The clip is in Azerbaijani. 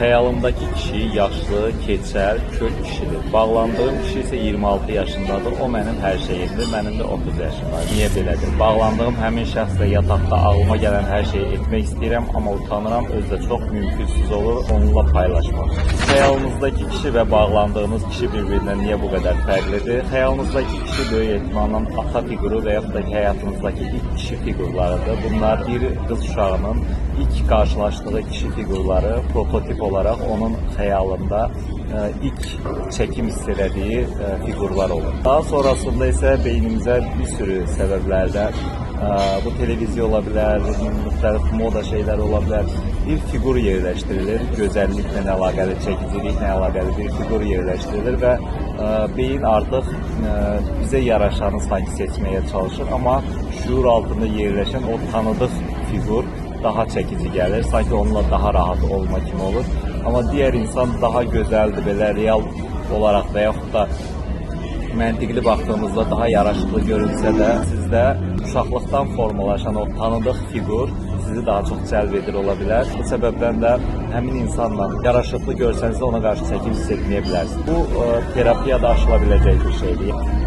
Xəyalımdakı kişi yaşlı, keçər, kök kişidir. Bağlandığım kişi isə 26 yaşındadır. O mənim hər şeyimdir. Mənim də 30 yaşındadır. Niyə belədir? Bağlandığım həmin şəxslə yataqda ağlıma gələn hər şeyi etmək istəyirəm, amma utanıram. Özdə çox mümkünsüz olur onunla paylaşmaq. Xəyalınızdakı kişi və bağlandığınız kişi bir-birindən niyə bu qədər fərqlidir? Xəyalınızdakı kişi böyük ehtimalla ata fiquru və yaxud da ki, həyatınızdakı ilk kişi fiqurlarıdır. Bunlar bir qız uşağının ilk qarşılaşdığı kişi fiqurları prototip olaraq onun xəyalında ilk çəkim istədiyi fiqurlar olur. Daha sonrasında isə beynimizə bir sürü səbəblərdən bu televizyon ola bilər, müxtəlif moda şeylər ola bilər. Bir fiqur yerləşdirilir, gözəlliklə əlaqəli, çəkiciliklə əlaqəli bir fiqur yerləşdirilir və beyin artıq bizə yaraşanı sanki seçməyə çalışır, amma şuur altında yerləşən o tanıdıq fiqur daha çəkici gəlir, sanki onunla daha rahat olma kimi olur. Amma digər insan daha gözəldir, belə real olaraq və yaxud da məntiqli baxdığımızda daha yaraşıqlı görünsə də, sizdə uşaqlıqdan formalaşan o tanıdıq fiqur sizi daha çox cəlb edir ola bilər. Bu səbəbdən də həmin insanla yaraşıqlı görsəniz də ona qarşı çəkim hiss etməyə bilərsiniz. Bu terapiyada aşıla biləcək bir şeydir.